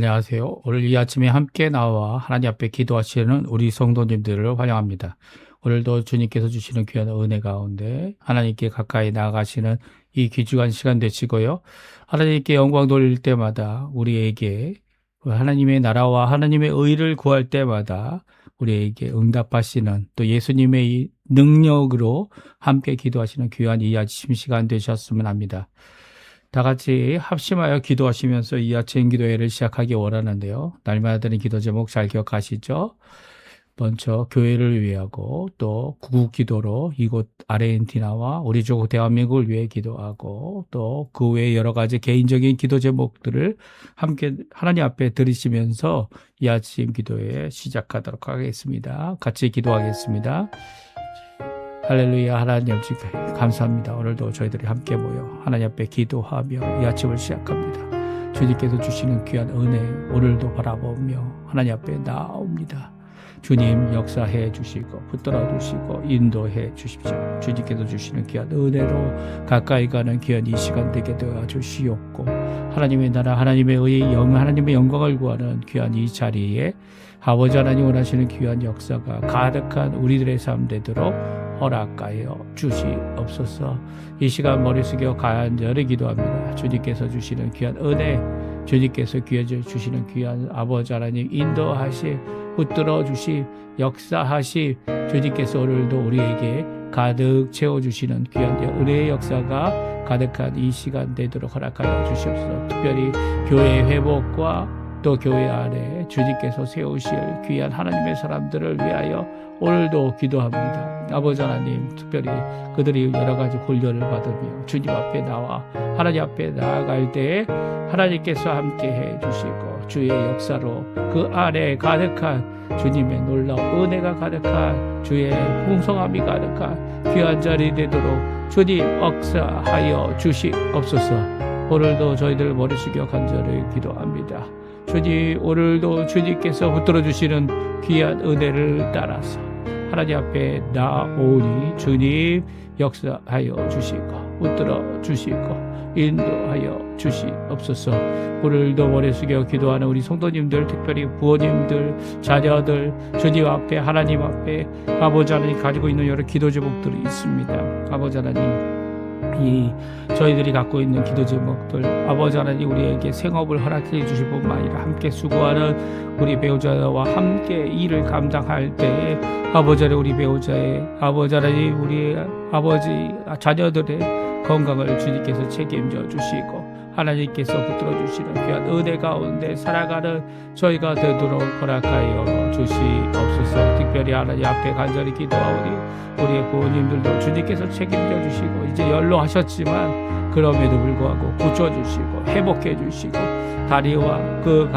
안녕하세요. 오늘 이 아침에 함께 나와 하나님 앞에 기도하시는 우리 성도님들을 환영합니다. 오늘도 주님께서 주시는 귀한 은혜 가운데 하나님께 가까이 나아가시는 이 귀중한 시간 되시고요. 하나님께 영광 돌릴 때마다 우리에게 하나님의 나라와 하나님의 의를 구할 때마다 우리에게 응답하시는 또 예수님의 이 능력으로 함께 기도하시는 귀한 이 아침 시간 되셨으면 합니다. 다 같이 합심하여 기도하시면서 이 아침 기도회를 시작하기 원하는데요. 날마다 드는 기도 제목 잘 기억하시죠? 먼저 교회를 위하고 또 구국 기도로 이곳 아르헨티나와 우리 쪽 대한민국을 위해 기도하고 또 그 외에 여러 가지 개인적인 기도 제목들을 함께 하나님 앞에 드리시면서 이 아침 기도회 시작하도록 하겠습니다. 같이 기도하겠습니다. 할렐루야. 하나님 감사합니다. 오늘도 저희들이 함께 모여 하나님 앞에 기도하며 이 아침을 시작합니다. 주님께서 주시는 귀한 은혜 오늘도 바라보며 하나님 앞에 나옵니다. 주님 역사해 주시고 붙들어 주시고 인도해 주십시오. 주님께서 주시는 귀한 은혜로 가까이 가는 귀한 이 시간 되게 되어 주시옵고 하나님의 나라 하나님의 의 하나님의 영광을 구하는 귀한 이 자리에 아버지 하나님 원하시는 귀한 역사가 가득한 우리들의 삶 되도록 허락하여 주시옵소서. 이 시간 머리 숙여 간절히 기도합니다. 주님께서 주시는 귀한 은혜, 주님께서 주시는 귀한 아버지 하나님 인도하시, 붙들어 주시, 역사하시, 주님께서 오늘도 우리에게 가득 채워주시는 귀한 은혜의 역사가 가득한 이 시간 되도록 허락하여 주시옵소서. 특별히 교회의 회복과 또 교회 안에 주님께서 세우실 귀한 하나님의 사람들을 위하여 오늘도 기도합니다. 아버지 하나님, 특별히 그들이 여러 가지 훈련을 받으며 주님 앞에 나와 하나님 앞에 나아갈 때에 하나님께서 함께 해주시고 주의 역사로 그 안에 가득한 주님의 놀라운 은혜가 가득한 주의 풍성함이 가득한 귀한 자리 되도록 주님 역사하여 주시옵소서. 오늘도 저희들 머리 숙여 간절히 기도합니다. 주님, 오늘도 주님께서 붙들어 주시는 귀한 은혜를 따라서 하나님 앞에 나오니 주님 역사하여 주시고 붙들어 주시고 인도하여 주시옵소서. 오늘도 머리 숙여 기도하는 우리 성도님들, 특별히 부모님들, 자녀들, 주님 앞에 하나님 앞에 아버지 하나님 가지고 있는 여러 기도 제목들이 있습니다. 아버지 하나님, 이 저희들이 갖고 있는 기도 제목들 아버지 하나님 우리에게 생업을 허락해 주실 뿐만 아니라 함께 수고하는 우리 배우자와 함께 일을 감당할 때에 아버지 하나님 우리 배우자의 아버지 하나님 우리 아버지 자녀들의 건강을 주님께서 책임져 주시고 하나님께서 붙들어 주시는 귀한 은혜 가운데 살아가는 저희가 되도록 허락하여 주시옵소서. 특별히 하나님 앞에 간절히 기도하오니 우리의 부모님들도 주님께서 책임져 주시고 이제 연로하셨지만 그럼에도 불구하고 고쳐주시고 회복해 주시고 다리와 그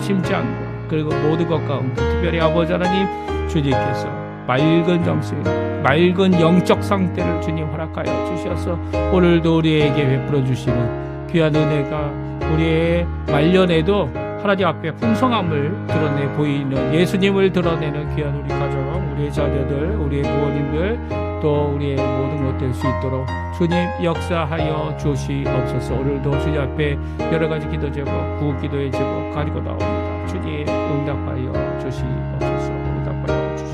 심장과 그리고 모든 것 가운데 특별히 아버지 하나님 주님께서 맑은 정신, 맑은 영적 상태를 주님 허락하여 주셔서 오늘도 우리에게 베풀어 주시는 귀한 은혜가 우리의 말년에도 하나님 앞에 풍성함을 드러내 보이는 예수님을 드러내는 귀한 우리 가정, 우리의 자녀들, 우리의 부모님들 또 우리의 모든 것 될 수 있도록 주님 역사하여 주시옵소서. 오늘도 주님 앞에 여러 가지 기도 제목, 구국 기도의 제목 가지고 나옵니다. 주님 응답하여 주시옵소서. 응답하여 주시옵소서.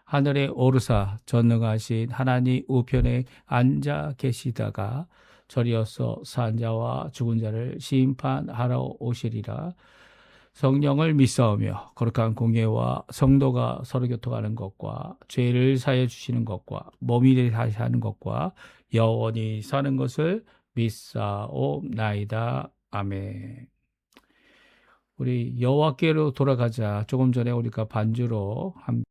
하늘에 오르사 전능하신 하나님 우편에 앉아 계시다가 저리어서 산 자와 죽은 자를 심판하러 오시리라. 성령을 믿사오며 거룩한 공예와 성도가 서로 교통하는 것과 죄를 사해 주시는 것과 몸이 다시 하는 것과 영원히 사는 것을 믿사옵나이다. 아멘. 우리 여호와께로 돌아가자. 조금 전에 우리가 반주로 한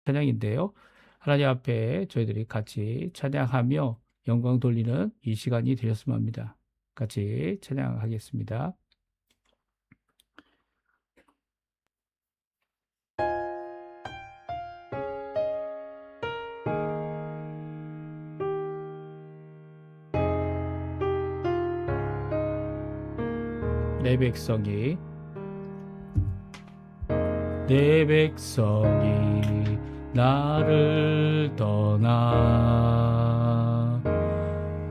찬양인데요. 하나님 앞에 저희들이 같이 찬양하며 영광 돌리는 이 시간이 되셨으면 합니다. 같이 찬양하겠습니다. 내 백성이 나를 떠나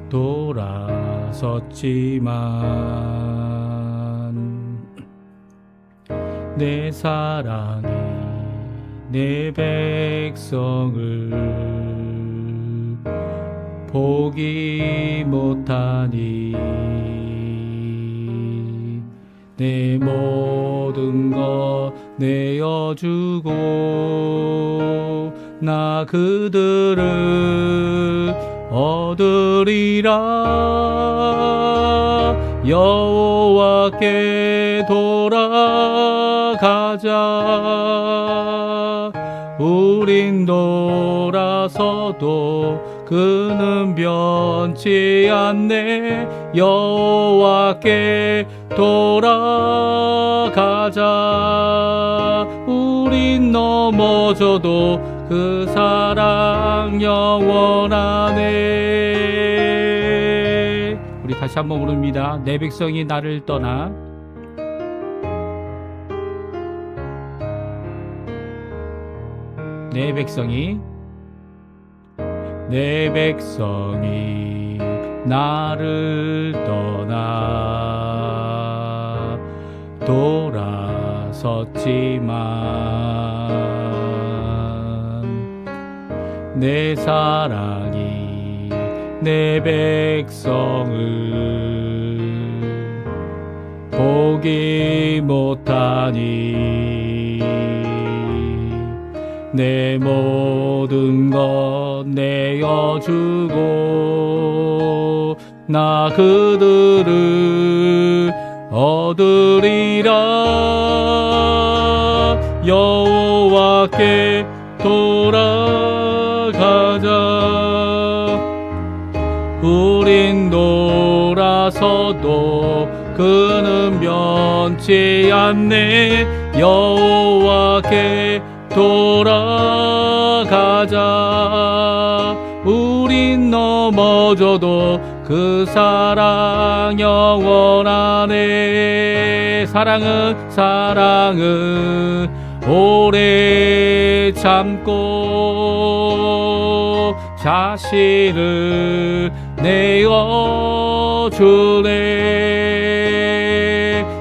돌아섰지만 내 사랑이 내 백성을 포기 못하니 내 모든 것 내어주고 나 그들을 얻으리라. 여호와께 돌아가자. 우린 돌아서도 그는 변치 않네. 여호와께 돌아가자. 우린 넘어져도 그 사랑 영원하네. 우리 다시 한번 부릅니다. 내 백성이 나를 떠나 내 백성이 나를 떠나 돌아섰지만 내 사랑이 내 백성을 포기 못하니 내 모든 것 내어주고 나 그들을 얻으리라. 여호와께 돌아가자. 우린 돌아서도 그는 변치 않네. 여호와께 돌아가자. 우린 넘어져도 그 사랑 영원하네. 사랑은 오래 참고 자신을 내어주네.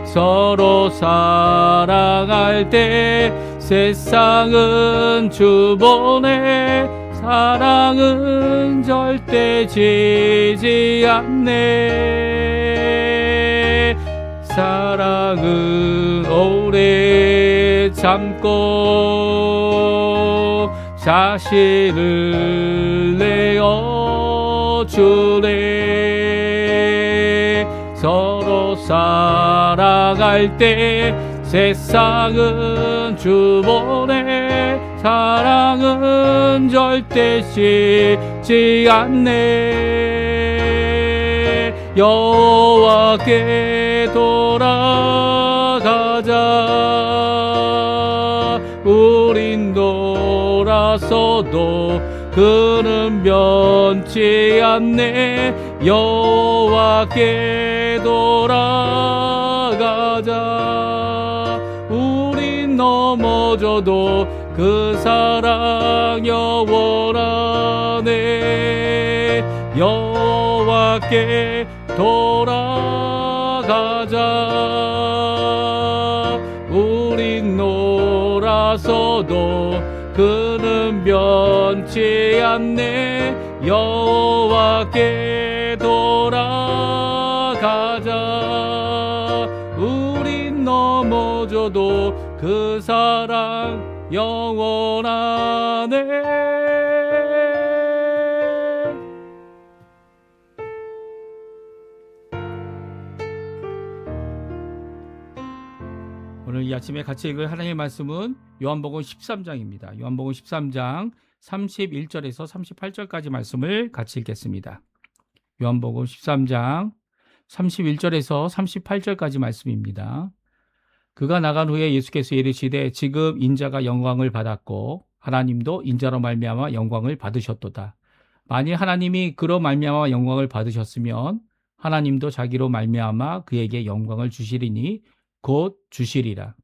서로 사랑할 때 세상은 주보네. 사랑은 절대 지지 않네. 사랑은 오래 참고 자신을 내어주네. 서로 사랑할 때 세상은 주보네. 사랑은 절대 식지 않네. 여호와께 돌아가자. 우린 돌아서도 그는 변치 않네. 여호와께 돌아가자. 우린 넘어져도 그 사랑 영원하네. 여호와께 돌아가자. 우린 놀아서도 그는 변치 않네. 여호와께 돌아가자. 우린 넘어져 잊어도 그 사랑 영원하네. 오늘 이 아침에 같이 읽을 하나님의 말씀은 요한복음 13장입니다. 요한복음 13장 31절에서 38절까지 말씀을 같이 읽겠습니다. 요한복음 13장 31절에서 38절까지 말씀입니다. 그가 나간 후에 예수께서 이르시되 지금 인자가 영광을 받았고 하나님도 인자로 말미암아 영광을 받으셨도다. 만일 하나님이 그로 말미암아 영광을 받으셨으면 하나님도 자기로 말미암아 그에게 영광을 주시리니 곧 주시리라.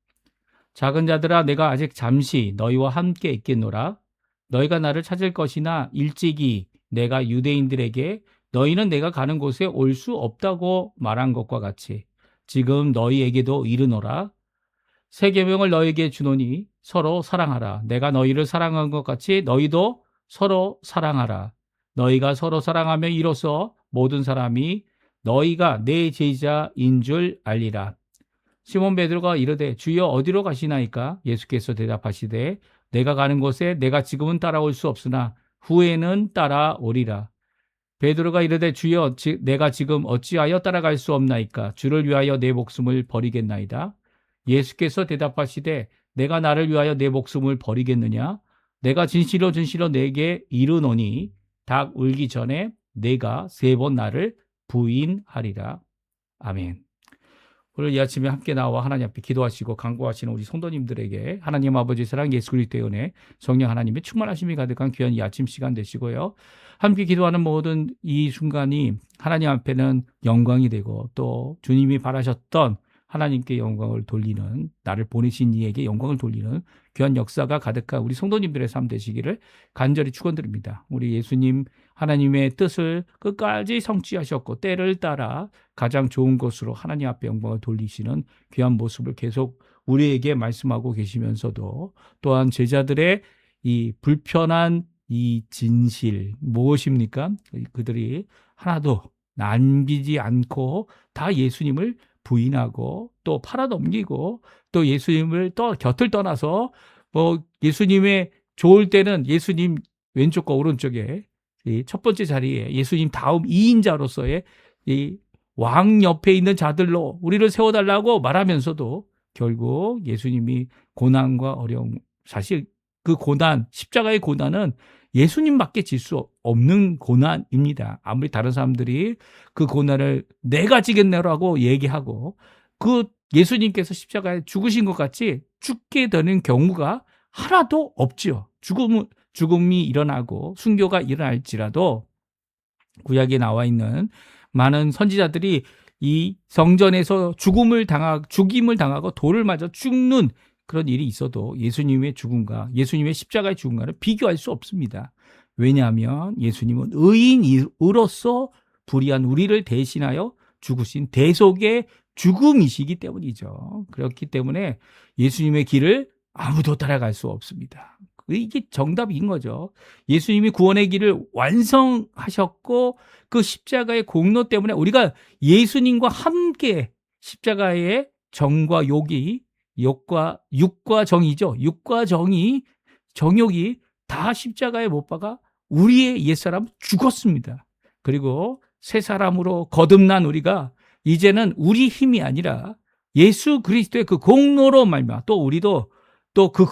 작은 자들아 내가 아직 잠시 너희와 함께 있겠노라. 너희가 나를 찾을 것이나 일찍이 내가 유대인들에게 너희는 내가 가는 곳에 올 수 없다고 말한 것과 같이 지금 너희에게도 이르노라. 새 계명을 너희에게 주노니 서로 사랑하라. 내가 너희를 사랑한 것 같이 너희도 서로 사랑하라. 너희가 서로 사랑하면 이로써 모든 사람이 너희가 내 제자인 줄 알리라. 시몬 베드로가 이르되 주여 어디로 가시나이까? 예수께서 대답하시되 내가 가는 곳에 내가 지금은 따라올 수 없으나 후에는 따라오리라. 베드로가 이르되 주여 내가 지금 어찌하여 따라갈 수 없나이까? 주를 위하여 내 목숨을 버리겠나이다. 예수께서 대답하시되 내가 나를 위하여 내 목숨을 버리겠느냐? 내가 진실로 진실로 내게 이르노니 닭 울기 전에 내가 3번 나를 부인하리라. 아멘. 오늘 이 아침에 함께 나와 하나님 앞에 기도하시고 간구하시는 우리 성도님들에게 하나님 아버지 사랑 예수 그리스도의 은혜 성령 하나님의 충만하심이 가득한 귀한 이 아침 시간 되시고요. 함께 기도하는 모든 이 순간이 하나님 앞에는 영광이 되고 또 주님이 바라셨던 하나님께 영광을 돌리는 나를 보내신 이에게 영광을 돌리는 귀한 역사가 가득한 우리 성도님들의 삶 되시기를 간절히 축원드립니다. 우리 예수님 하나님의 뜻을 끝까지 성취하셨고 때를 따라 가장 좋은 것으로 하나님 앞에 영광을 돌리시는 귀한 모습을 계속 우리에게 말씀하고 계시면서도 또한 제자들의 이 불편한 이 진실 무엇입니까? 그들이 하나도 남기지 않고 다 예수님을 부인하고 또 팔아넘기고 또 예수님을 또 곁을 떠나서 예수님의 좋을 때는 예수님 왼쪽과 오른쪽에 이 첫 번째 자리에 예수님 다음 2인자로서의 이 왕 옆에 있는 자들로 우리를 세워달라고 말하면서도 결국 예수님이 고난과 어려움, 사실 그 고난, 십자가의 고난은 예수님밖에 질 수 없는 고난입니다. 아무리 다른 사람들이 그 고난을 내가 지겠네라고 얘기하고 그 예수님께서 십자가에 죽으신 것 같이 죽게 되는 경우가 하나도 없지요. 죽음이 일어나고 순교가 일어날지라도 구약에 나와 있는 많은 선지자들이 이 성전에서 죽임을 당하고 돌을 맞아 죽는 그런 일이 있어도 예수님의 죽음과 예수님의 십자가의 죽음과는 비교할 수 없습니다. 왜냐하면 예수님은 의인으로서 불의한 우리를 대신하여 죽으신 대속의 죽음이시기 때문이죠. 그렇기 때문에 예수님의 길을 아무도 따라갈 수 없습니다. 이게 정답인 거죠. 예수님이 구원의 길을 완성하셨고 그 십자가의 공로 때문에 우리가 예수님과 함께 십자가의 정과 육과 정이죠. 육과 정욕이 다 십자가에 못 박아 우리의 옛사람 죽었습니다. 그리고 새 사람으로 거듭난 우리가 이제는 우리 힘이 아니라 예수 그리스도의 그 공로로 말미암아 또 우리도 또 그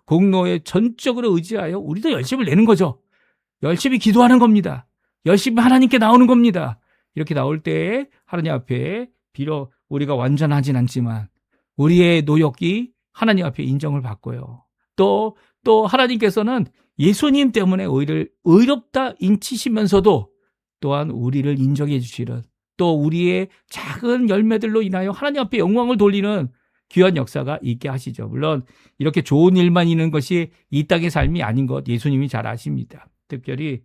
공로에 전적으로 의지하여 우리도 열심을 내는 거죠. 열심히 기도하는 겁니다. 열심히 하나님께 나오는 겁니다. 이렇게 나올 때 하나님 앞에 비록 우리가 완전하진 않지만 우리의 노력이 하나님 앞에 인정을 받고요. 또 하나님께서는 예수님 때문에 의롭다 인치시면서도 또한 우리를 인정해 주시는 또 우리의 작은 열매들로 인하여 하나님 앞에 영광을 돌리는 귀한 역사가 있게 하시죠. 물론 이렇게 좋은 일만 있는 것이 이 땅의 삶이 아닌 것 예수님이 잘 아십니다. 특별히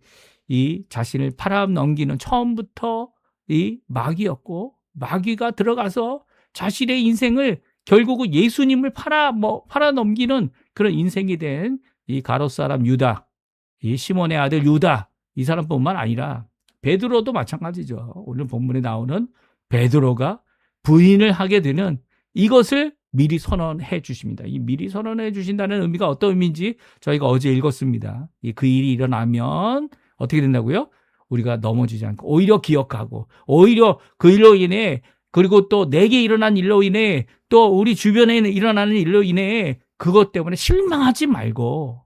이 자신을 팔아넘기는 처음부터 이 마귀였고 마귀가 들어가서 자신의 인생을 결국은 예수님을 팔아넘기는 그런 인생이 된 이 가롯 사람 유다, 이 시몬의 아들 유다 이 사람뿐만 아니라 베드로도 마찬가지죠. 오늘 본문에 나오는 베드로가 부인을 하게 되는 이것을 미리 선언해 주십니다. 이 미리 선언해 주신다는 의미가 어떤 의미인지 저희가 어제 읽었습니다. 그 일이 일어나면 어떻게 된다고요? 우리가 넘어지지 않고 오히려 기억하고 오히려 그 일로 인해 그리고 또 내게 일어난 일로 인해 또 우리 주변에 일어나는 일로 인해 그것 때문에 실망하지 말고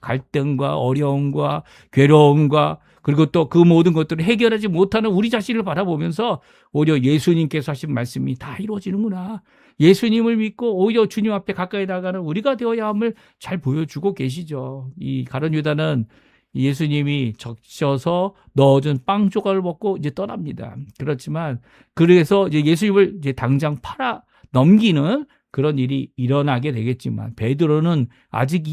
갈등과 어려움과 괴로움과 그리고 또 그 모든 것들을 해결하지 못하는 우리 자신을 바라보면서 오히려 예수님께서 하신 말씀이 다 이루어지는구나. 예수님을 믿고 오히려 주님 앞에 가까이 나가는 우리가 되어야 함을 잘 보여주고 계시죠. 이 가룟 유다는 예수님이 적셔서 넣어준 빵 조각을 먹고 이제 떠납니다. 그렇지만 그래서 이제 예수님을 이제 당장 팔아 넘기는 그런 일이 일어나게 되겠지만 베드로는 아직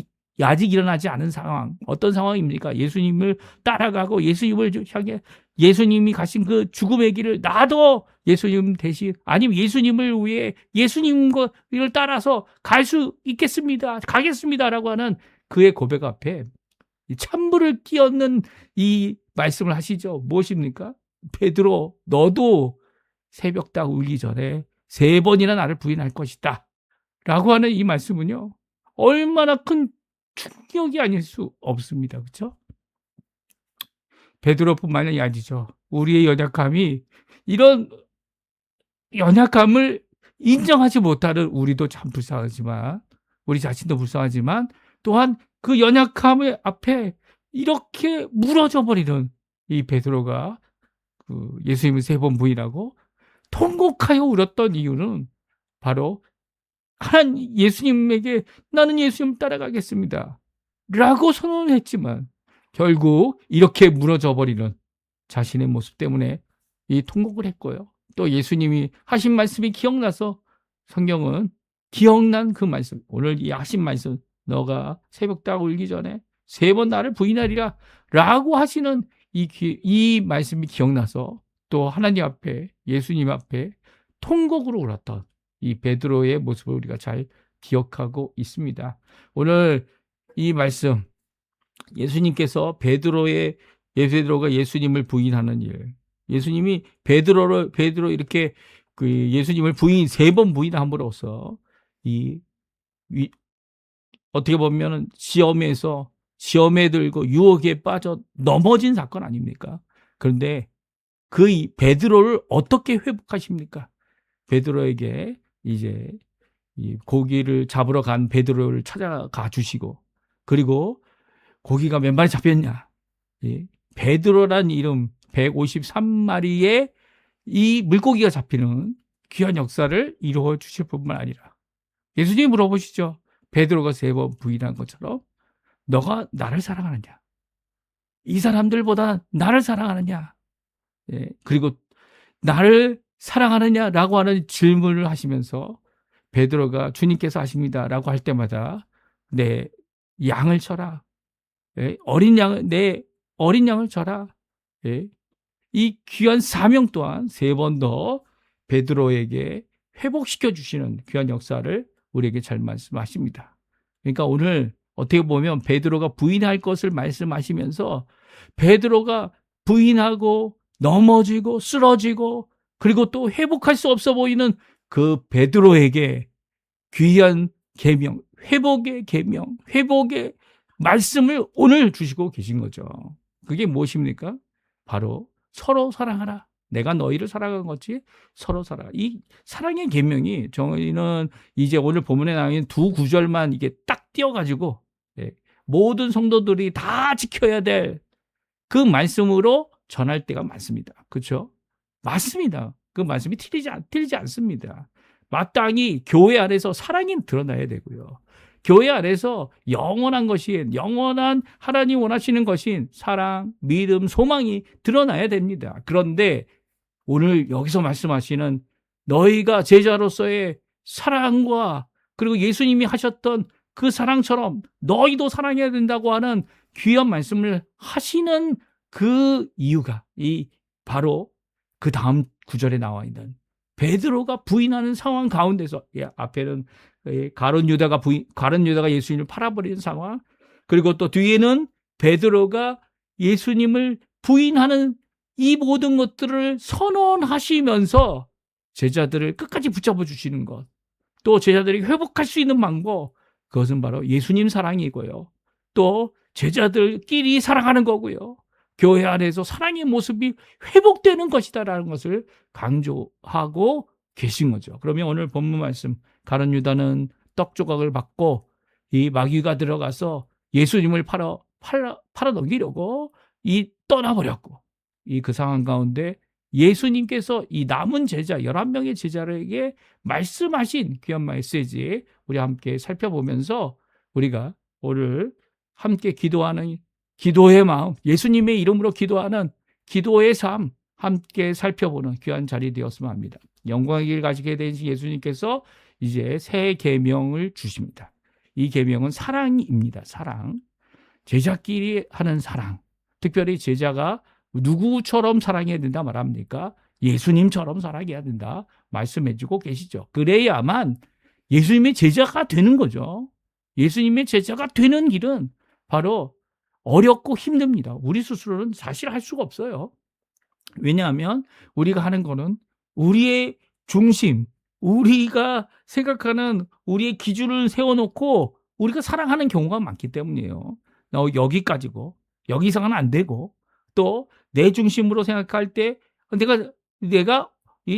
일어나지 않은 상황. 어떤 상황입니까? 예수님을 따라가고 예수님을 향해 예수님이 가신 그 죽음의 길을 나도 예수님 대신 아니면 예수님을 위해 예수님을 따라서 갈 수 있겠습니다. 가겠습니다라고 하는 그의 고백 앞에 찬물을 끼얹는 이 말씀을 하시죠. 무엇입니까? 베드로 너도 새벽딱 울기 전에 3번이나 나를 부인할 것이다. 라고 하는 이 말씀은요. 얼마나 큰 충격이 아닐 수 없습니다. 그렇죠? 베드로뿐만이 아니죠. 우리의 연약함이 이런 연약함을 인정하지 못하는 우리도 참 불쌍하지만 우리 자신도 불쌍하지만 또한 그 연약함의 앞에 이렇게 무너져 버리는 이 베드로가 그 예수님을 3번 부인하고 통곡하여 울었던 이유는 바로 예수님에게 나는 예수님 따라가겠습니다. 라고 선언을 했지만 결국 이렇게 무너져 버리는 자신의 모습 때문에 이 통곡을 했고요. 또 예수님이 하신 말씀이 기억나서 성경은 기억난 그 말씀, 오늘 이 하신 말씀, 너가 새벽딱 울기 전에 3번 나를 부인하리라 라고 하시는 이 말씀이 기억나서 또 하나님 앞에 예수님 앞에 통곡으로 울었던 이 베드로의 모습을 우리가 잘 기억하고 있습니다. 오늘 이 말씀 예수님께서 베드로가 예수님을 부인하는 일, 예수님이 베드로 이렇게 그 예수님을 3번 부인함으로써 어떻게 보면은 시험에 들고 유혹에 빠져 넘어진 사건 아닙니까? 그런데 그 베드로를 어떻게 회복하십니까? 베드로에게 이제 이 고기를 잡으러 간 베드로를 찾아가 주시고 그리고 고기가 몇 마리 잡혔냐? 베드로란 이름 153마리의 이 물고기가 잡히는 귀한 역사를 이루어 주실 뿐만 아니라 예수님이 물어보시죠. 베드로가 3번 부인한 것처럼 너가 나를 사랑하느냐? 이 사람들보다 나를 사랑하느냐? 그리고 나를 사랑하느냐라고 하는 질문을 하시면서 베드로가 주님께서 하십니다라고 할 때마다 내 양을 쳐라. 내 어린 양을 쳐라. 이 귀한 사명 또한 3번 더 베드로에게 회복시켜 주시는 귀한 역사를 우리에게 잘 말씀하십니다. 그러니까 오늘 어떻게 보면 베드로가 부인할 것을 말씀하시면서 베드로가 부인하고 넘어지고 쓰러지고 그리고 또 회복할 수 없어 보이는 그 베드로에게 귀한 계명, 회복의 계명, 회복의 말씀을 오늘 주시고 계신 거죠. 그게 무엇입니까? 바로 서로 사랑하라. 내가 너희를 사랑한 것이 서로 사랑하라. 이 사랑의 계명이 저희는 이제 오늘 본문에 나오는 2구절만 이게 딱 띄어가지고 모든 성도들이 다 지켜야 될 그 말씀으로 전할 때가 많습니다. 그렇죠? 맞습니다. 그 말씀이 틀리지 않습니다. 마땅히 교회 안에서 사랑이 드러나야 되고요. 교회 안에서 영원한 것인, 영원한 하나님 원하시는 것인 사랑, 믿음, 소망이 드러나야 됩니다. 그런데 오늘 여기서 말씀하시는 너희가 제자로서의 사랑과 그리고 예수님이 하셨던 그 사랑처럼 너희도 사랑해야 된다고 하는 귀한 말씀을 하시는 그 이유가 바로 그 다음 구절에 나와 있는 베드로가 부인하는 상황 가운데서 앞에는 가룟 유다가 예수님을 팔아버리는 상황, 그리고 또 뒤에는 베드로가 예수님을 부인하는 이 모든 것들을 선언하시면서 제자들을 끝까지 붙잡아 주시는 것, 또 제자들이 회복할 수 있는 방법, 그것은 바로 예수님 사랑이고요. 또 제자들끼리 사랑하는 거고요. 교회 안에서 사랑의 모습이 회복되는 것이다라는 것을 강조하고 계신 거죠. 그러면 오늘 본문 말씀, 가룟 유다는 떡 조각을 받고 이 마귀가 들어가서 예수님을 팔아 넘기려고 떠나버렸고, 그 상황 가운데 예수님께서 이 남은 제자 11명의 제자에게 말씀하신 귀한 메시지 우리 함께 살펴보면서 우리가 오늘 함께 기도하는 기도의 마음, 예수님의 이름으로 기도하는 기도의 삶 함께 살펴보는 귀한 자리 되었으면 합니다. 영광의 길 가지게 되신 예수님께서 이제 새 계명을 주십니다. 이 계명은 사랑입니다. 사랑. 제자끼리 하는 사랑. 특별히 제자가 누구처럼 사랑해야 된다 말합니까? 예수님처럼 사랑해야 된다 말씀해주고 계시죠. 그래야만 예수님의 제자가 되는 거죠. 예수님의 제자가 되는 길은 바로 어렵고 힘듭니다. 우리 스스로는 사실 할 수가 없어요. 왜냐하면 우리가 하는 거는 우리의 중심, 우리가 생각하는 우리의 기준을 세워놓고 우리가 사랑하는 경우가 많기 때문이에요. 여기까지고 여기 이상은 안 되고, 또 내 중심으로 생각할 때 내가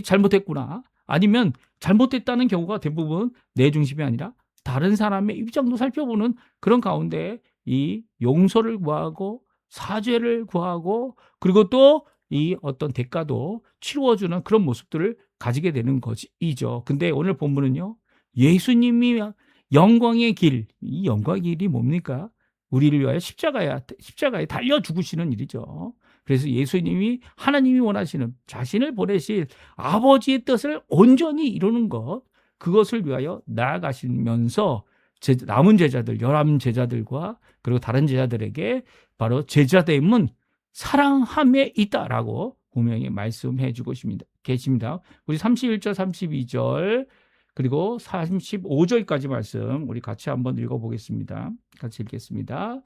잘못했구나, 아니면 잘못됐다는 경우가 대부분 내 중심이 아니라 다른 사람의 입장도 살펴보는 그런 가운데 이 용서를 구하고 사죄를 구하고, 그리고 또 이 어떤 대가도 치루어주는 그런 모습들을 가지게 되는 것이죠. 근데 오늘 본문은요, 예수님이 영광의 길, 이 영광의 길이 뭡니까? 우리를 위하여 십자가에 달려 죽으시는 일이죠. 그래서 예수님이, 하나님이 원하시는 자신을 보내실 아버지의 뜻을 온전히 이루는 것, 그것을 위하여 나아가시면서 남은 제자들, 11제자들과 그리고 다른 제자들에게 바로 제자됨은 사랑함에 있다라고 분명히 말씀해 주고 계십니다. 우리 31절, 32절 그리고 35절까지 말씀 우리 같이 한번 읽어보겠습니다. 같이 읽겠습니다.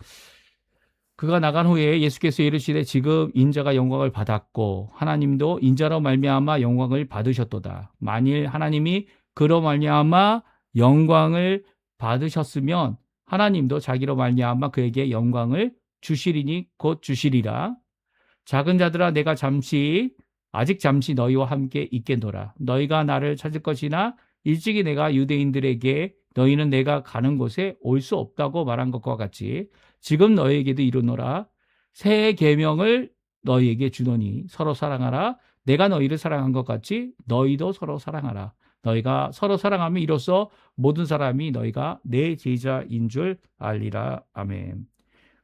그가 나간 후에 예수께서 이르시되 지금 인자가 영광을 받았고 하나님도 인자로 말미암아 영광을 받으셨도다. 만일 하나님이 그로 말미암아 영광을 받으셨으면 하나님도 자기로 말미암아 그에게 영광을 주시리니 곧 주시리라. 작은 자들아, 내가 아직 잠시 너희와 함께 있겠노라. 너희가 나를 찾을 것이나 일찍이 내가 유대인들에게 너희는 내가 가는 곳에 올 수 없다고 말한 것과 같이 지금 너희에게도 이르노라. 새 계명을 너희에게 주노니 서로 사랑하라. 내가 너희를 사랑한 것 같이 너희도 서로 사랑하라. 너희가 서로 사랑하면 이로써 모든 사람이 너희가 내 제자인 줄 알리라. 아멘.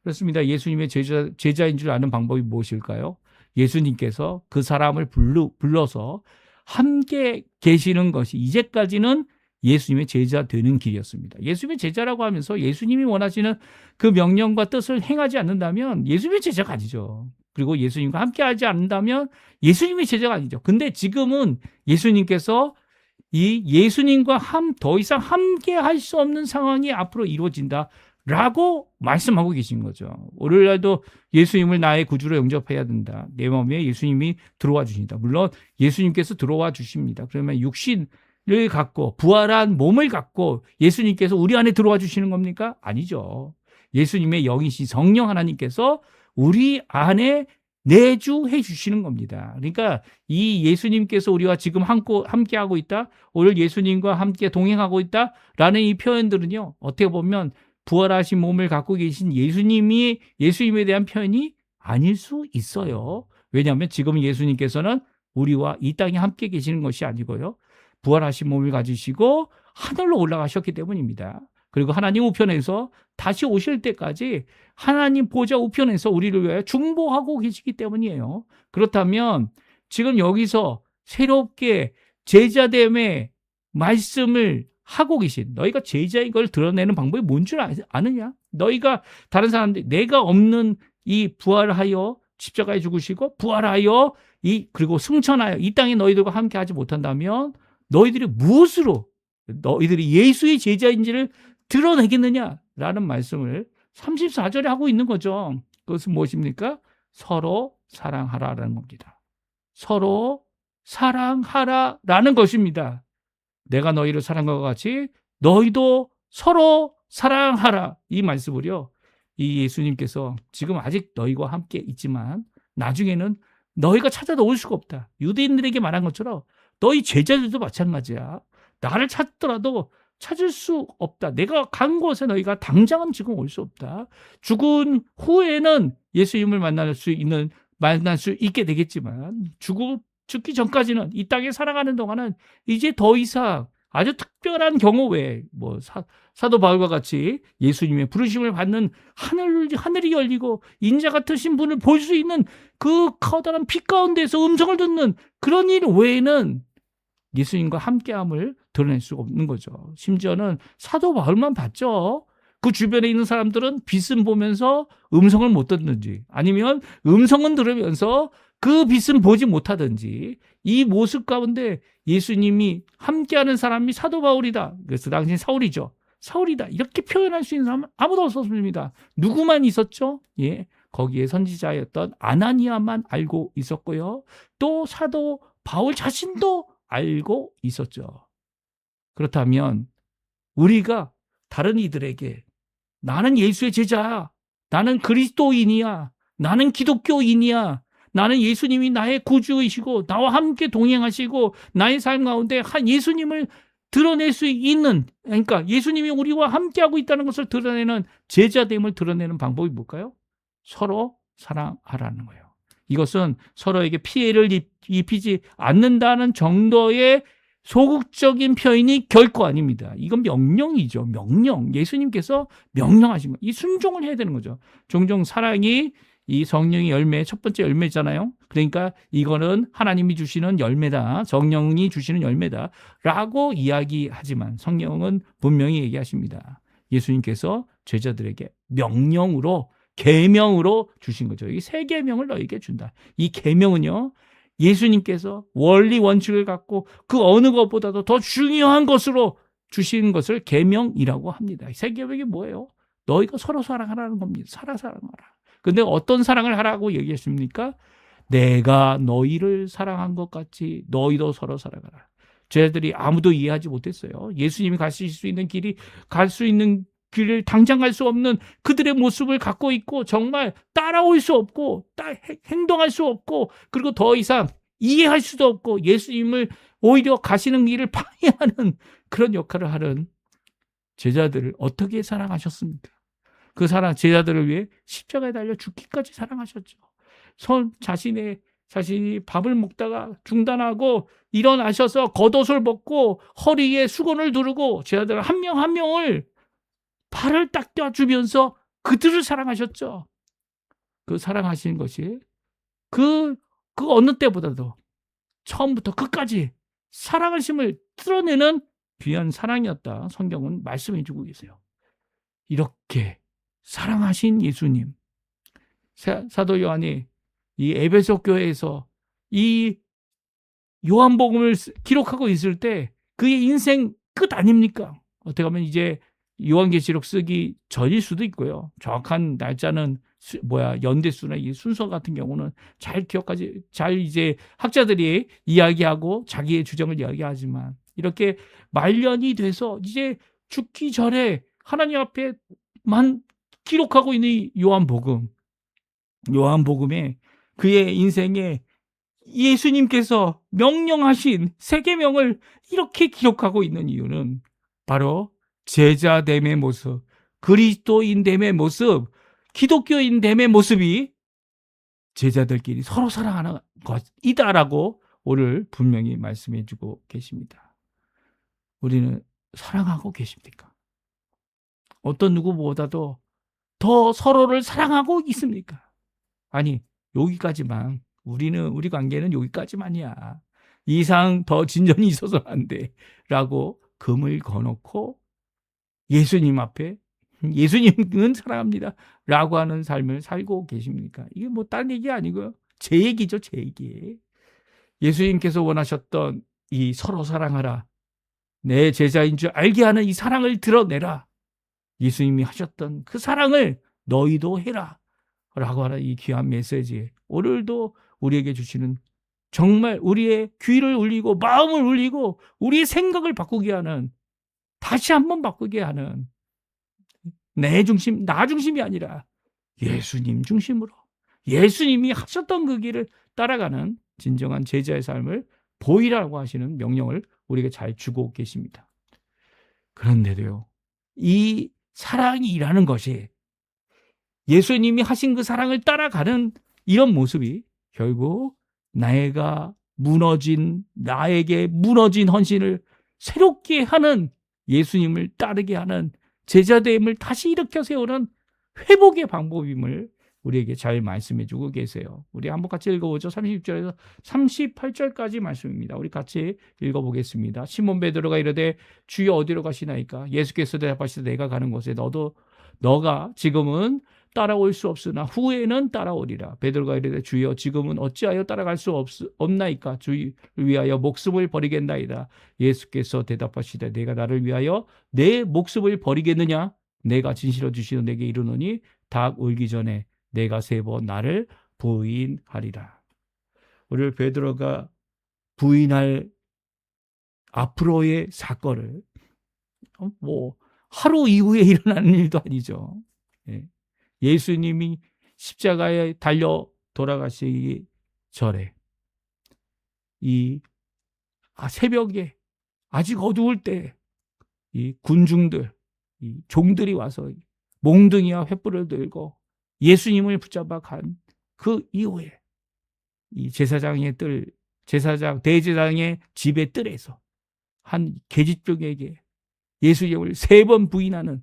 그렇습니다. 예수님의 제자인 줄 아는 방법이 무엇일까요? 예수님께서 그 사람을 불러서 함께 계시는 것이 이제까지는 예수님의 제자 되는 길이었습니다. 예수님의 제자라고 하면서 예수님이 원하시는 그 명령과 뜻을 행하지 않는다면 예수님의 제자가 아니죠. 그리고 예수님과 함께 하지 않는다면 예수님의 제자가 아니죠. 근데 지금은 예수님께서 이 예수님과 더 이상 함께 할 수 없는 상황이 앞으로 이루어진다 라고 말씀하고 계신 거죠. 오늘날도 예수님을 나의 구주로 영접해야 된다. 내 마음에 예수님이 들어와 주신다. 물론 예수님께서 들어와 주십니다. 그러면 육신을 갖고 부활한 몸을 갖고 예수님께서 우리 안에 들어와 주시는 겁니까? 아니죠. 예수님의 영이신 성령 하나님께서 우리 안에 내주해 주시는 겁니다. 그러니까 이 예수님께서 우리와 지금 함께 하고 있다, 오늘 예수님과 함께 동행하고 있다라는 이 표현들은요, 어떻게 보면 부활하신 몸을 갖고 계신 예수님에 대한 표현이 아닐 수 있어요. 왜냐하면 지금 예수님께서는 우리와 이 땅에 함께 계시는 것이 아니고요, 부활하신 몸을 가지시고 하늘로 올라가셨기 때문입니다. 그리고 하나님 우편에서 다시 오실 때까지 하나님 보좌 우편에서 우리를 위하여 중보하고 계시기 때문이에요. 그렇다면 지금 여기서 새롭게 제자됨의 말씀을 하고 계신, 너희가 제자인 걸 드러내는 방법이 뭔 줄 아느냐? 너희가 다른 사람들, 내가 없는 이 부활하여 십자가에 죽으시고 부활하여 그리고 승천하여 이 땅에 너희들과 함께 하지 못한다면 너희들이 무엇으로 너희들이 예수의 제자인지를 드러내겠느냐라는 말씀을 34절에 하고 있는 거죠. 그것은 무엇입니까? 서로 사랑하라라는 겁니다. 서로 사랑하라라는 것입니다. 내가 너희를 사랑한 것 같이 너희도 서로 사랑하라. 이 말씀을요, 이 예수님께서 지금 아직 너희와 함께 있지만 나중에는 너희가 찾아도 올 수가 없다. 유대인들에게 말한 것처럼 너희 제자들도 마찬가지야. 나를 찾더라도 찾을 수 없다. 내가 간 곳에 너희가 당장은 지금 올 수 없다. 죽은 후에는 예수님을 만날 수 있게 되겠지만 죽기 전까지는 이 땅에 살아가는 동안은 이제 더 이상 아주 특별한 경우 외에 사도 바울과 같이 예수님의 부르심을 받는 하늘이 열리고 인자 같으신 분을 볼 수 있는 그 커다란 빛 가운데서 음성을 듣는 그런 일 외에는 예수님과 함께함을 드러낼 수가 없는 거죠. 심지어는 사도 바울만 봤죠. 그 주변에 있는 사람들은 빛은 보면서 음성을 못 듣는지, 아니면 음성은 들으면서 그 빛은 보지 못하든지, 이 모습 가운데 예수님이 함께하는 사람이 사도 바울이다. 그래서 당시 사울이죠. 사울이다. 이렇게 표현할 수 있는 사람은 아무도 없었습니다. 누구만 있었죠? 거기에 선지자였던 아나니아만 알고 있었고요. 또 사도 바울 자신도 알고 있었죠. 그렇다면 우리가 다른 이들에게 나는 예수의 제자야, 나는 그리스도인이야, 나는 기독교인이야, 나는 예수님이 나의 구주이시고 나와 함께 동행하시고 나의 삶 가운데 한 예수님을 드러낼 수 있는, 그러니까 예수님이 우리와 함께하고 있다는 것을 드러내는 제자됨을 드러내는 방법이 뭘까요? 서로 사랑하라는 거예요. 이것은 서로에게 피해를 입히지 않는다는 정도의 소극적인 표현이 결코 아닙니다. 이건 명령이죠. 명령. 예수님께서 명령하신 거. 이 순종을 해야 되는 거죠. 종종 사랑이 이 성령의 열매, 첫 번째 열매잖아요. 그러니까 이거는 하나님이 주시는 열매다. 성령이 주시는 열매다. 라고 이야기하지만 성경은 분명히 얘기하십니다. 예수님께서 제자들에게 명령으로, 계명으로 주신 거죠. 이 세 계명을 너에게 준다. 이 계명은요, 예수님께서 원리 원칙을 갖고 그 어느 것보다도 더 중요한 것으로 주신 것을 계명이라고 합니다. 세 계명이 뭐예요? 너희가 서로 사랑하라는 겁니다. 사랑하라. 근데 어떤 사랑을 하라고 얘기했습니까? 내가 너희를 사랑한 것 같이 너희도 서로 사랑하라. 쟤들이 아무도 이해하지 못했어요. 예수님이 가실 수 있는 길을 당장 갈 수 없는 그들의 모습을 갖고 있고, 정말 따라올 수 없고 행동할 수 없고, 그리고 더 이상 이해할 수도 없고, 예수님을 오히려 가시는 길을 방해하는 그런 역할을 하는 제자들을 어떻게 사랑하셨습니까? 그 제자들을 위해 십자가에 달려 죽기까지 사랑하셨죠. 자신이 밥을 먹다가 중단하고 일어나셔서 겉옷을 벗고 허리에 수건을 두르고 제자들 한 명 한 명을 발을 닦아주면서 그들을 사랑하셨죠. 그 사랑하시는 것이 그 어느 때보다도 처음부터 끝까지 사랑하심을 드러내는 귀한 사랑이었다. 성경은 말씀해 주고 계세요. 이렇게 사랑하신 예수님, 사도 요한이 이 에베소 교회에서 이 요한복음을 기록하고 있을 때 그의 인생 끝 아닙니까? 어떻게 보면 이제 요한계시록 쓰기 전일 수도 있고요. 정확한 날짜는 연대수나 이 순서 같은 경우는 잘 이제 학자들이 이야기하고 자기의 주장을 이야기하지만, 이렇게 말년이 돼서 이제 죽기 전에 하나님 앞에만 기록하고 있는 요한복음에 그의 인생에 예수님께서 명령하신 세 계명을 이렇게 기록하고 있는 이유는 바로 제자됨의 모습, 그리스도인됨의 모습, 기독교인됨의 모습이 제자들끼리 서로 사랑하는 것이다라고 오늘 분명히 말씀해 주고 계십니다. 우리는 사랑하고 계십니까? 어떤 누구보다도 더 서로를 사랑하고 있습니까? 아니, 여기까지만, 우리 관계는 여기까지만이야, 이상 더 진전이 있어서는 안 돼 라고 금을 거놓고 예수님 앞에 예수님은 사랑합니다 라고 하는 삶을 살고 계십니까? 이게 딴 얘기 아니고요, 제 얘기죠. 제 얘기. 예수님께서 원하셨던 이 서로 사랑하라, 내 제자인 줄 알게 하는 이 사랑을 드러내라, 예수님이 하셨던 그 사랑을 너희도 해라 라고 하는 이 귀한 메시지, 오늘도 우리에게 주시는 정말 우리의 귀를 울리고 마음을 울리고 우리의 생각을 바꾸게 하는, 다시 한번 바꾸게 하는, 내 중심, 나 중심이 아니라 예수님 중심으로, 예수님이 하셨던 그 길을 따라가는 진정한 제자의 삶을 보이라고 하시는 명령을 우리에게 잘 주고 계십니다. 그런데도요, 이 사랑이라는 것이, 예수님이 하신 그 사랑을 따라가는 이런 모습이 결국 나에게 무너진 헌신을 새롭게 하는, 예수님을 따르게 하는 제자됨을 다시 일으켜 세우는 회복의 방법임을 우리에게 잘 말씀해 주고 계세요. 우리 한번 같이 읽어보죠. 30절에서 38절까지 말씀입니다. 우리 같이 읽어보겠습니다. 시몬 베드로가 이르되 주여 어디로 가시나이까? 예수께서 대답하시되 내가 가는 곳에 너가 지금은 따라올 수 없으나 후에는 따라오리라. 베드로가 이르되 주여 지금은 어찌하여 따라갈 수 없나이까? 주를 위하여 목숨을 버리겠나이다. 예수께서 대답하시되 내가 나를 위하여 내 목숨을 버리겠느냐? 내가 진실로 주시는 내게 이르노니 닭 울기 전에 내가 3번 나를 부인하리라. 오늘 베드로가 부인할 앞으로의 사건을 하루 이후에 일어나는 일도 아니죠. 예수님이 십자가에 달려 돌아가시기 전에 새벽에 아직 어두울 때 이 군중들, 이 종들이 와서 몽둥이와 횃불을 들고 예수님을 붙잡아 간 그 이후에 이 대제사장의 집의 뜰에서 한 계집종에게 예수님을 3번 부인하는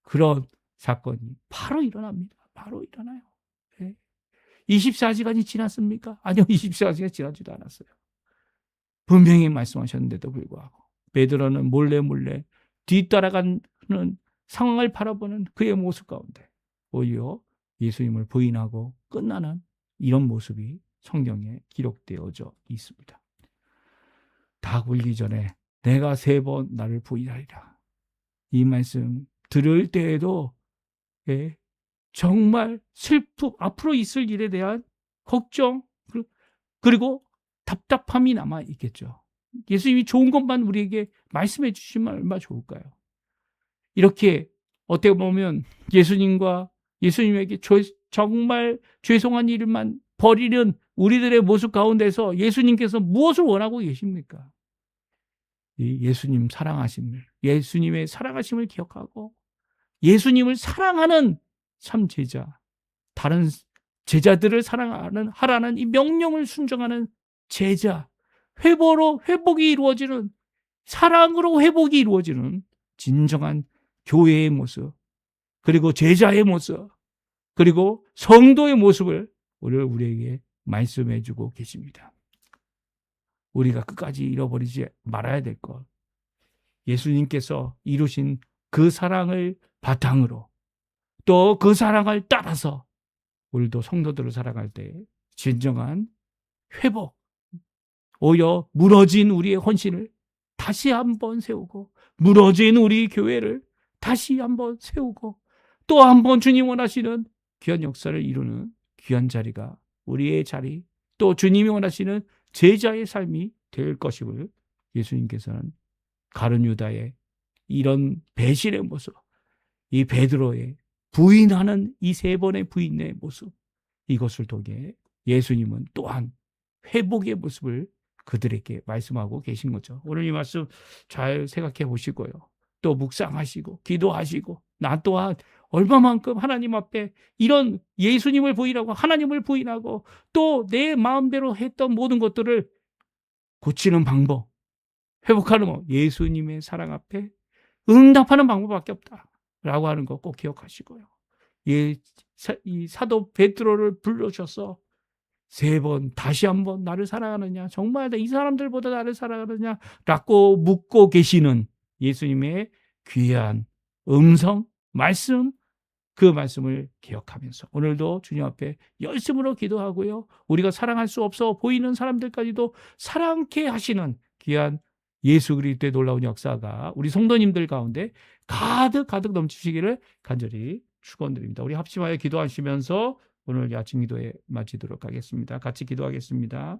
그런 사건이 바로 일어납니다. 바로 일어나요. 24시간이 지났습니까? 아니요, 24시간이 지나지도 않았어요. 분명히 말씀하셨는데도 불구하고 베드로는 몰래 뒤따라가는 상황을 바라보는 그의 모습 가운데 오히려 예수님을 부인하고 끝나는 이런 모습이 성경에 기록되어져 있습니다. 닭 울기 전에 내가 3번 나를 부인하리라. 이 말씀 들을 때에도 정말 슬픔, 앞으로 있을 일에 대한 걱정, 그리고 답답함이 남아 있겠죠. 예수님이 좋은 것만 우리에게 말씀해 주시면 얼마나 좋을까요? 이렇게 어떻게 보면 예수님에게 정말 죄송한 일만 벌이는 우리들의 모습 가운데서 예수님께서 무엇을 원하고 계십니까? 예수님의 사랑하심을 기억하고 예수님을 사랑하는 참 제자, 다른 제자들을 하라는 이 명령을 순종하는 제자, 회복이 이루어지는, 사랑으로 회복이 이루어지는 진정한 교회의 모습, 그리고 제자의 모습, 그리고 성도의 모습을 오늘 우리에게 말씀해 주고 계십니다. 우리가 끝까지 잃어버리지 말아야 될 것, 예수님께서 이루신 그 사랑을 바탕으로 또 그 사랑을 따라서 우리도 성도들을 살아갈 때 진정한 회복, 오히려 무너진 우리의 헌신을 다시 한번 세우고, 무너진 우리 교회를 다시 한번 세우고, 또 한번 주님 원하시는 귀한 역사를 이루는 귀한 자리가 우리의 자리, 또 주님이 원하시는 제자의 삶이 될 것임을 예수님께서는 가룟 유다의 이런 배신의 모습, 이 베드로의 부인하는 이 3번의 부인의 모습, 이것을 통해 예수님은 또한 회복의 모습을 그들에게 말씀하고 계신 거죠. 오늘 이 말씀 잘 생각해 보시고요. 또 묵상하시고 기도하시고, 나 또한 얼마만큼 하나님 앞에 이런 예수님을 부인하고 하나님을 부인하고 또 내 마음대로 했던 모든 것들을 고치는 방법, 회복하는 것, 예수님의 사랑 앞에 응답하는 방법밖에 없다라고 하는 거 꼭 기억하시고요. 이 사도 베드로를 불러셔서 3번 다시 한번 나를 사랑하느냐, 정말 이 사람들보다 나를 사랑하느냐 라고 묻고 계시는 예수님의 귀한 음성, 말씀, 그 말씀을 기억하면서 오늘도 주님 앞에 열심으로 기도하고요, 우리가 사랑할 수 없어 보이는 사람들까지도 사랑케 하시는 귀한 예수 그리스도의 놀라운 역사가 우리 성도님들 가운데 가득 넘치시기를 간절히 축원드립니다. 우리 합심하여 기도하시면서 오늘 아침 기도에 마치도록 하겠습니다. 같이 기도하겠습니다.